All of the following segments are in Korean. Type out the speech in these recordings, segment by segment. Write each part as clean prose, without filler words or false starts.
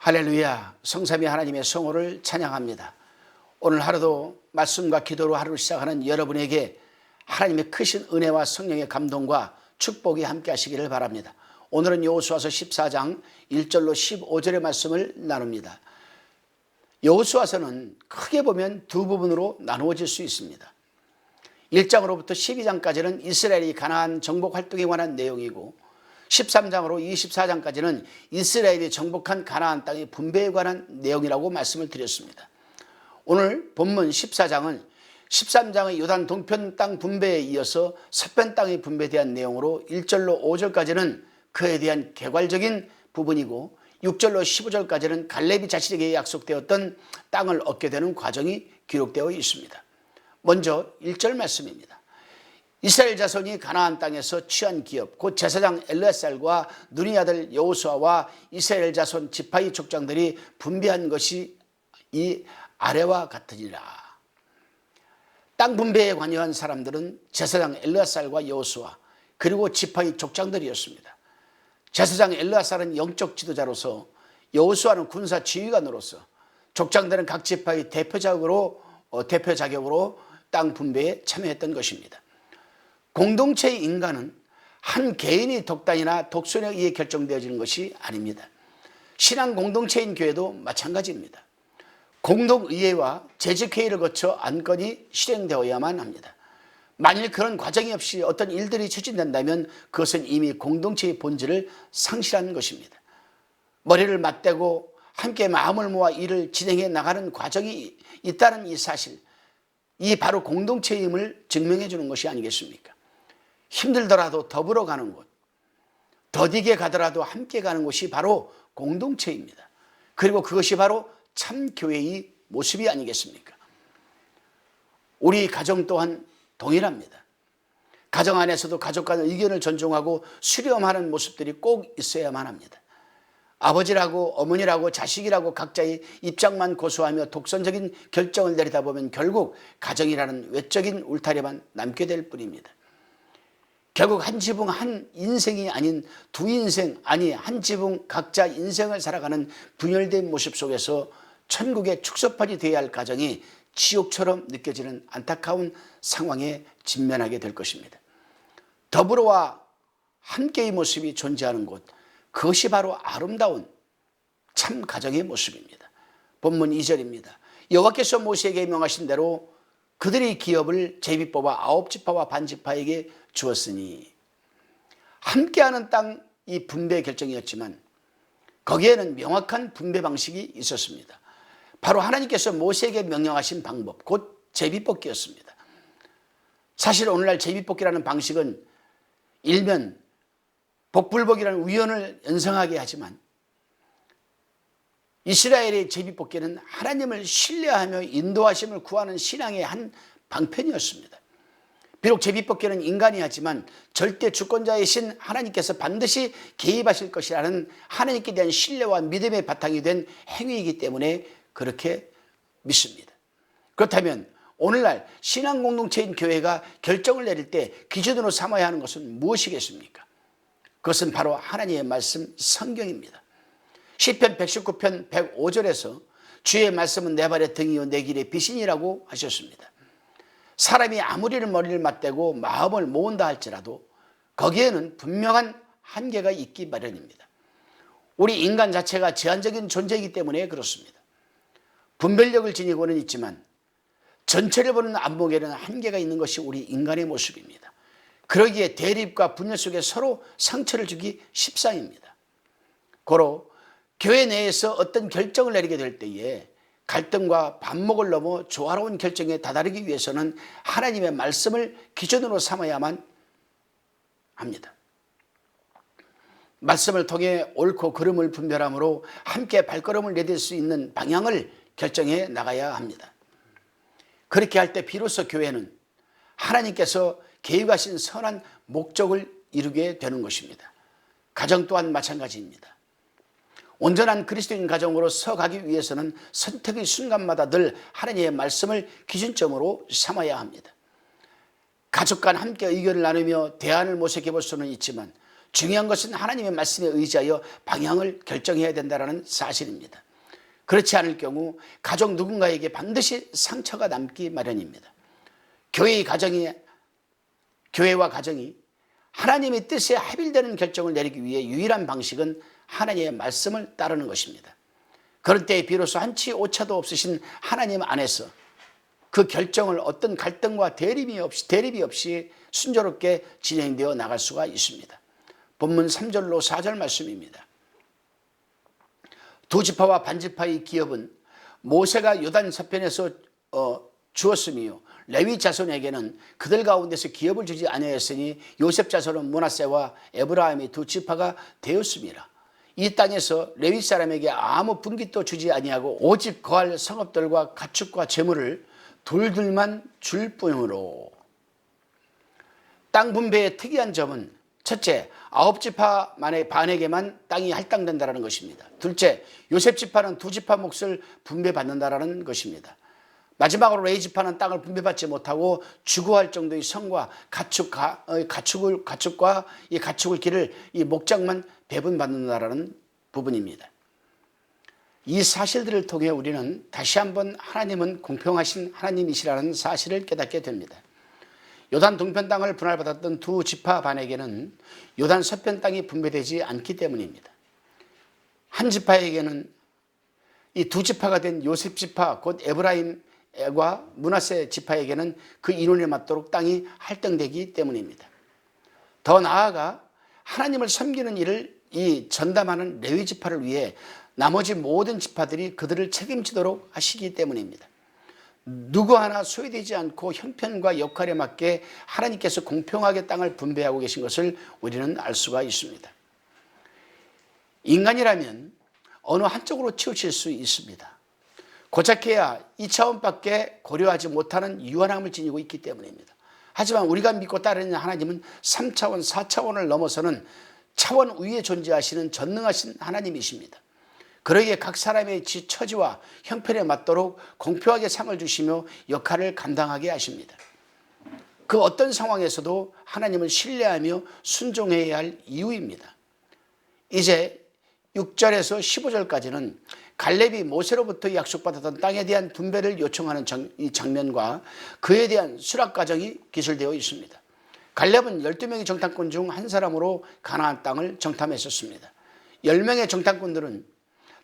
할렐루야, 성삼위 하나님의 성호를 찬양합니다. 오늘 하루도 말씀과 기도로 하루를 시작하는 여러분에게 하나님의 크신 은혜와 성령의 감동과 축복이 함께 하시기를 바랍니다. 오늘은 여호수아서 14장 1절로 15절의 말씀을 나눕니다. 여호수아서는 크게 보면 두 부분으로 나누어질 수 있습니다. 1장으로부터 12장까지는 이스라엘이 가나안 정복 활동에 관한 내용이고 13장으로 24장까지는 이스라엘이 정복한 가나안 땅의 분배에 관한 내용이라고 말씀을 드렸습니다. 오늘 본문 14장은 13장의 요단 동편 땅 분배에 이어서 서편 땅의 분배에 대한 내용으로 1절로 5절까지는 그에 대한 개괄적인 부분이고 6절로 15절까지는 갈렙이 자신에게 약속되었던 땅을 얻게 되는 과정이 기록되어 있습니다. 먼저 1절 말씀입니다. 이스라엘 자손이 가나안 땅에서 취한 기업 곧 제사장 엘르아살과 눈의 아들 여호수아와 이스라엘 자손 지파의 족장들이 분배한 것이 이 아래와 같으니라. 땅 분배에 관여한 사람들은 제사장 엘르아살과 여호수아 그리고 지파의 족장들이었습니다. 제사장 엘르아살은 영적 지도자로서 여호수아는 군사 지휘관으로서 족장들은 각 지파의 대표 자격으로 땅 분배에 참여했던 것입니다. 공동체의 인간은 한 개인의 독단이나 독선에 의해 결정되어지는 것이 아닙니다. 신앙 공동체인 교회도 마찬가지입니다. 공동의회와 재직회의를 거쳐 안건이 실행되어야만 합니다. 만일 그런 과정이 없이 어떤 일들이 추진된다면 그것은 이미 공동체의 본질을 상실한 것입니다. 머리를 맞대고 함께 마음을 모아 일을 진행해 나가는 과정이 있다는 이 사실, 이 바로 공동체의 힘을 증명해 주는 것이 아니겠습니까? 힘들더라도 더불어 가는 곳, 더디게 가더라도 함께 가는 곳이 바로 공동체입니다. 그리고 그것이 바로 참 교회의 모습이 아니겠습니까? 우리 가정 또한 동일합니다. 가정 안에서도 가족 간의 의견을 존중하고 수렴하는 모습들이 꼭 있어야만 합니다. 아버지라고 어머니라고 자식이라고 각자의 입장만 고수하며 독선적인 결정을 내리다 보면 결국 가정이라는 외적인 울타리만 남게 될 뿐입니다. 결국 한 지붕 한 인생이 아닌 두 인생, 아니 한 지붕 각자 인생을 살아가는 분열된 모습 속에서 천국의 축소판이 되어야 할 가정이 지옥처럼 느껴지는 안타까운 상황에 직면하게 될 것입니다. 더불어와 함께의 모습이 존재하는 곳, 그것이 바로 아름다운 참 가정의 모습입니다. 본문 2절입니다. 여호와께서 모세에게 명하신 대로 그들의 기업을 제비 뽑아 9지파와 반지파에게 주었으니, 함께하는 땅 이 분배 결정이었지만 거기에는 명확한 분배 방식이 있었습니다. 바로 하나님께서 모세에게 명령하신 방법, 곧 제비뽑기였습니다. 사실 오늘날 제비뽑기라는 방식은 일면 복불복이라는 우연을 연상하게 하지만 이스라엘의 제비뽑기는 하나님을 신뢰하며 인도하심을 구하는 신앙의 한 방편이었습니다. 비록 제비뽑기는 인간이 하지만 절대 주권자이신 하나님께서 반드시 개입하실 것이라는 하나님께 대한 신뢰와 믿음의 바탕이 된 행위이기 때문에 그렇게 믿습니다. 그렇다면 오늘날 신앙 공동체인 교회가 결정을 내릴 때 기준으로 삼아야 하는 것은 무엇이겠습니까? 그것은 바로 하나님의 말씀 성경입니다. 시편 119편 105절에서 주의 말씀은 내 발의 등이요 내 길의 빛이니라고 하셨습니다. 사람이 아무리 머리를 맞대고 마음을 모은다 할지라도 거기에는 분명한 한계가 있기 마련입니다. 우리 인간 자체가 제한적인 존재이기 때문에 그렇습니다. 분별력을 지니고는 있지만 전체를 보는 안목에는 한계가 있는 것이 우리 인간의 모습입니다. 그러기에 대립과 분열 속에 서로 상처를 주기 십상입니다. 고로 교회 내에서 어떤 결정을 내리게 될 때에 갈등과 반목을 넘어 조화로운 결정에 다다르기 위해서는 하나님의 말씀을 기준으로 삼아야만 합니다. 말씀을 통해 옳고 그름을 분별함으로 함께 발걸음을 내딜 수 있는 방향을 결정해 나가야 합니다. 그렇게 할 때 비로소 교회는 하나님께서 계획하신 선한 목적을 이루게 되는 것입니다. 가정 또한 마찬가지입니다. 온전한 그리스도인 가정으로 서가기 위해서는 선택의 순간마다 늘 하나님의 말씀을 기준점으로 삼아야 합니다. 가족 간 함께 의견을 나누며 대안을 모색해 볼 수는 있지만 중요한 것은 하나님의 말씀에 의지하여 방향을 결정해야 된다는 사실입니다. 그렇지 않을 경우 가족 누군가에게 반드시 상처가 남기 마련입니다. 교회와 가정이 하나님의 뜻에 합일되는 결정을 내리기 위해 유일한 방식은 하나님의 말씀을 따르는 것입니다. 그런 때에 비로소 한치 오차도 없으신 하나님 안에서 그 결정을 어떤 갈등과 대립이 없이 순조롭게 진행되어 나갈 수가 있습니다. 본문 3절로 4절 말씀입니다. 두 지파와 반지파의 기업은 모세가 요단 서편에서 주었으며 레위 자손에게는 그들 가운데서 기업을 주지 아니하였으니 요셉 자손은 므낫세와 에브라임의 두 지파가 되었습니다. 이 땅에서 레위 사람에게 아무 분깃도 주지 아니하고 오직 거할 성읍들과 가축과 재물을 둘둘만 줄 뿐으로. 땅 분배의 특이한 점은 첫째, 9지파 반에게만 땅이 할당된다는 것입니다. 둘째, 요셉 지파는 두 지파 몫을 분배받는다는 것입니다. 마지막으로 레위 지파는 땅을 분배받지 못하고 주거할 정도의 성과 가축과 이 가축을 기를 이 목장만 배분받는다라는 부분입니다. 이 사실들을 통해 우리는 다시 한번 하나님은 공평하신 하나님이시라는 사실을 깨닫게 됩니다. 요단 동편 땅을 분할받았던 두 지파 반에게는 요단 서편 땅이 분배되지 않기 때문입니다. 한 지파에게는 이 두 지파가 된 요셉 지파 곧 에브라임과 므낫세 지파에게는 그 인원에 맞도록 땅이 할당되기 때문입니다. 더 나아가 하나님을 섬기는 일을 이 전담하는 레위 지파를 위해 나머지 모든 지파들이 그들을 책임지도록 하시기 때문입니다. 누구 하나 소외되지 않고 형편과 역할에 맞게 하나님께서 공평하게 땅을 분배하고 계신 것을 우리는 알 수가 있습니다. 인간이라면 어느 한쪽으로 치우칠 수 있습니다. 고작해야 이 차원밖에 고려하지 못하는 유한함을 지니고 있기 때문입니다. 하지만 우리가 믿고 따르는 하나님은 3차원, 4차원을 넘어서는 차원 위에 존재하시는 전능하신 하나님이십니다. 그러기에 각 사람의 처지와 형편에 맞도록 공평하게 상을 주시며 역할을 감당하게 하십니다. 그 어떤 상황에서도 하나님을 신뢰하며 순종해야 할 이유입니다. 이제 6절에서 15절까지는 갈렙이 모세로부터 약속받았던 땅에 대한 분배를 요청하는 이 장면과 그에 대한 수락 과정이 기술되어 있습니다. 갈렙은 12명의 정탐꾼 중 한 사람으로 가나안 땅을 정탐했었습니다. 10명의 정탐꾼들은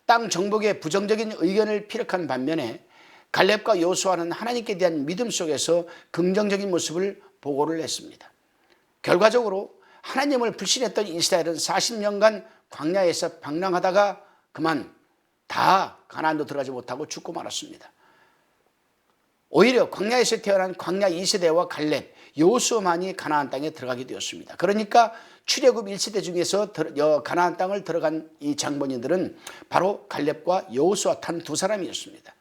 땅 정복에 부정적인 의견을 피력한 반면에 갈렙과 여호수아는 하나님께 대한 믿음 속에서 긍정적인 모습을 보고를 했습니다. 결과적으로 하나님을 불신했던 이스라엘은 40년간 광야에서 방랑하다가 그만 다 가나안도 들어가지 못하고 죽고 말았습니다. 오히려 광야에서 태어난 광야 2세대와 갈렙, 여호수아만이 가나안 땅에 들어가게 되었습니다. 그러니까 출애굽 1세대 중에서 가나안 땅을 들어간 이 장본인들은 바로 갈렙과 여호수아 단 두 사람이었습니다.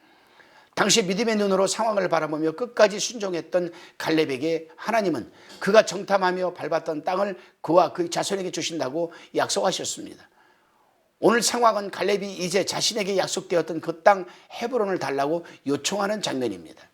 당시 믿음의 눈으로 상황을 바라보며 끝까지 순종했던 갈렙에게 하나님은 그가 정탐하며 밟았던 땅을 그와 그의 자손에게 주신다고 약속하셨습니다. 오늘 상황은 갈렙이 이제 자신에게 약속되었던 그 땅 헤브론을 달라고 요청하는 장면입니다.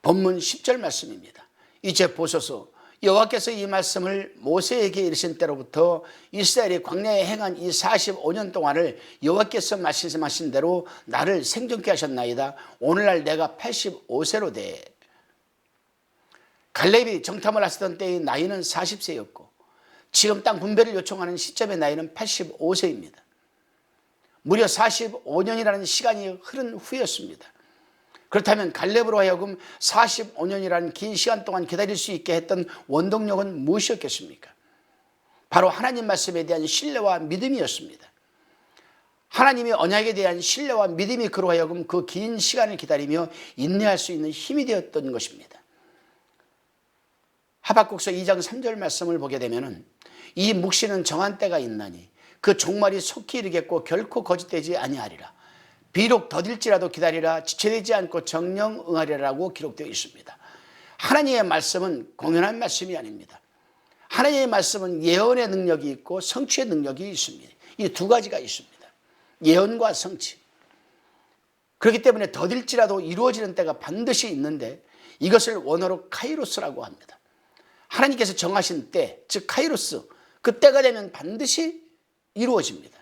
본문 10절 말씀입니다. 이제 보소서, 여호와께서 이 말씀을 모세에게 이르신 때로부터 이스라엘이 광야에 행한 이 45년 동안을 여호와께서 말씀하신 대로 나를 생존케 하셨나이다. 오늘날 내가 85세로 돼. 갈렙이 정탐을 하시던 때의 나이는 40세였고 지금 땅 분배를 요청하는 시점의 나이는 85세입니다. 무려 45년이라는 시간이 흐른 후였습니다. 그렇다면 갈렙으로 하여금 45년이라는 긴 시간 동안 기다릴 수 있게 했던 원동력은 무엇이었겠습니까? 바로 하나님 말씀에 대한 신뢰와 믿음이었습니다. 하나님의 언약에 대한 신뢰와 믿음이 그로 하여금 그 긴 시간을 기다리며 인내할 수 있는 힘이 되었던 것입니다. 하박국서 2장 3절 말씀을 보게 되면 이 묵시는 정한 때가 있나니 그 종말이 속히 이르겠고 결코 거짓되지 아니하리라. 비록 더딜지라도 기다리라. 지체되지 않고 정령 응하리라고 기록되어 있습니다. 하나님의 말씀은 공연한 말씀이 아닙니다. 하나님의 말씀은 예언의 능력이 있고 성취의 능력이 있습니다. 이 두 가지가 있습니다. 예언과 성취. 그렇기 때문에 더딜지라도 이루어지는 때가 반드시 있는데 이것을 원어로 카이로스라고 합니다. 하나님께서 정하신 때, 즉 카이로스, 그 때가 되면 반드시 이루어집니다.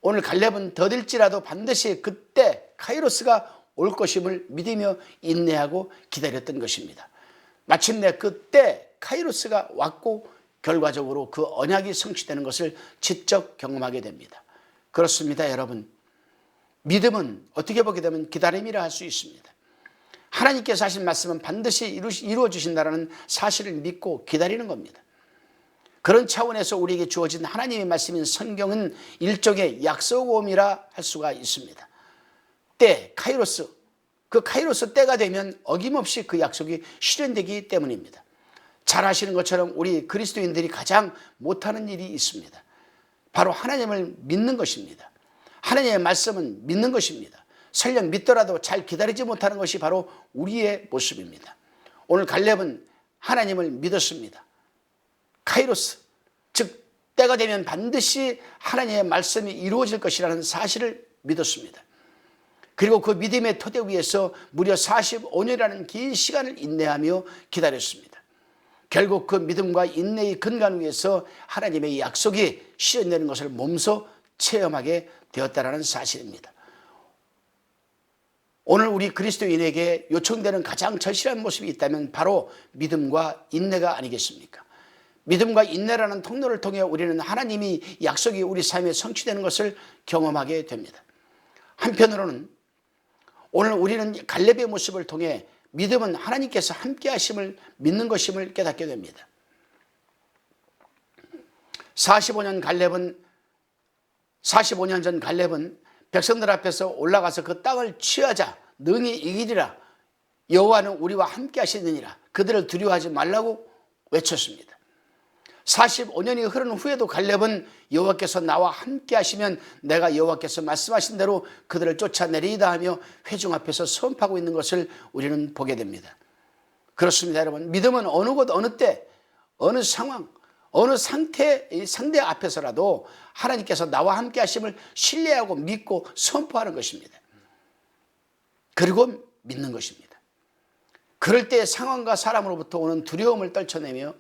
오늘 갈렙은 더딜지라도 반드시 그때 카이로스가 올 것임을 믿으며 인내하고 기다렸던 것입니다. 마침내 그때 카이로스가 왔고 결과적으로 그 언약이 성취되는 것을 직접 경험하게 됩니다. 그렇습니다, 여러분. 믿음은 어떻게 보게 되면 기다림이라 할 수 있습니다. 하나님께서 하신 말씀은 반드시 이루어 주신다는 사실을 믿고 기다리는 겁니다. 그런 차원에서 우리에게 주어진 하나님의 말씀인 성경은 일종의 약속음이라 할 수가 있습니다. 때, 카이로스, 그 카이로스 때가 되면 어김없이 그 약속이 실현되기 때문입니다. 잘 아시는 것처럼 우리 그리스도인들이 가장 못하는 일이 있습니다. 바로 하나님을 믿는 것입니다. 하나님의 말씀은 믿는 것입니다. 설령 믿더라도 잘 기다리지 못하는 것이 바로 우리의 모습입니다. 오늘 갈렙은 하나님을 믿었습니다. 카이로스, 즉 때가 되면 반드시 하나님의 말씀이 이루어질 것이라는 사실을 믿었습니다. 그리고 그 믿음의 토대 위에서 무려 45년이라는 긴 시간을 인내하며 기다렸습니다. 결국 그 믿음과 인내의 근간 위에서 하나님의 약속이 실현되는 것을 몸소 체험하게 되었다는 사실입니다. 오늘 우리 그리스도인에게 요청되는 가장 절실한 모습이 있다면 바로 믿음과 인내가 아니겠습니까? 믿음과 인내라는 통로를 통해 우리는 하나님이 약속이 우리 삶에 성취되는 것을 경험하게 됩니다. 한편으로는 오늘 우리는 갈렙의 모습을 통해 믿음은 하나님께서 함께 하심을 믿는 것임을 깨닫게 됩니다. 45년 전 갈렙은 백성들 앞에서 올라가서 그 땅을 취하자 능히 이기리라. 여호와는 우리와 함께 하시느니라. 그들을 두려워하지 말라고 외쳤습니다. 45년이 흐른 후에도 갈렙은 여호와께서 나와 함께 하시면 내가 여호와께서 말씀하신 대로 그들을 쫓아내리이다 하며 회중 앞에서 선포하고 있는 것을 우리는 보게 됩니다. 그렇습니다, 여러분. 믿음은 어느 곳 어느 때 어느 상황 어느 상태 앞에서라도 하나님께서 나와 함께 하심을 신뢰하고 믿고 선포하는 것입니다. 그리고 믿는 것입니다. 그럴 때 상황과 사람으로부터 오는 두려움을 떨쳐내며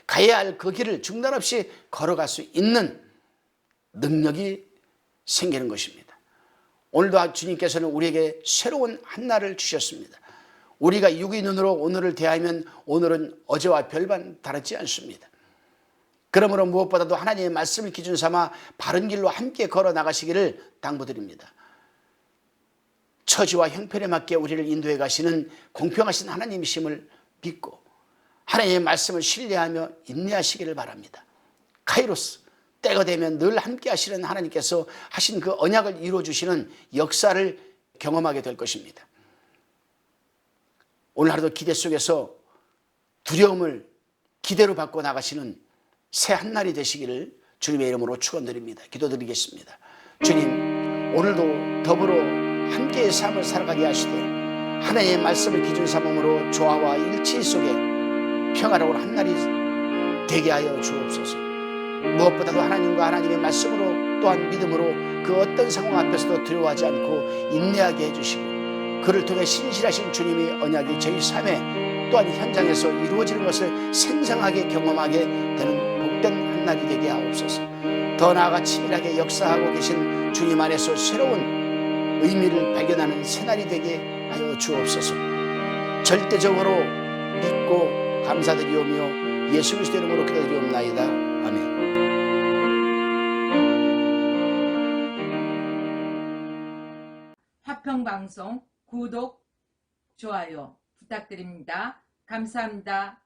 가야 할 그 길을 중단 없이 걸어갈 수 있는 능력이 생기는 것입니다. 오늘도 주님께서는 우리에게 새로운 한날을 주셨습니다. 우리가 육의 눈으로 오늘을 대하면 오늘은 어제와 별반 다르지 않습니다. 그러므로 무엇보다도 하나님의 말씀을 기준 삼아 바른 길로 함께 걸어 나가시기를 당부드립니다. 처지와 형편에 맞게 우리를 인도해 가시는 공평하신 하나님이심을 믿고 하나님의 말씀을 신뢰하며 인내하시기를 바랍니다. 카이로스, 때가 되면 늘 함께 하시는 하나님께서 하신 그 언약을 이루어주시는 역사를 경험하게 될 것입니다. 오늘 하루도 기대 속에서 두려움을 기대로 바꿔 나가시는 새 한날이 되시기를 주님의 이름으로 축원드립니다. 기도드리겠습니다. 주님, 오늘도 더불어 함께의 삶을 살아가게 하시되 하나님의 말씀을 기준 삼음으로 조화와 일치 속에 평화로운 한날이 되게 하여 주옵소서. 무엇보다도 하나님과 하나님의 말씀으로 또한 믿음으로 그 어떤 상황 앞에서도 두려워하지 않고 인내하게 해주시고 그를 통해 신실하신 주님의 언약이 저희 삶에 또한 현장에서 이루어지는 것을 생생하게 경험하게 되는 복된 한날이 되게 하옵소서. 더 나아가 치밀하게 역사하고 계신 주님 안에서 새로운 의미를 발견하는 새날이 되게 하여 주옵소서. 절대적으로 믿고 감사드리오며 예수 그리스도 이름으로 기도드리옵나이다. 아멘. 화평방송 구독, 좋아요 부탁드립니다. 감사합니다.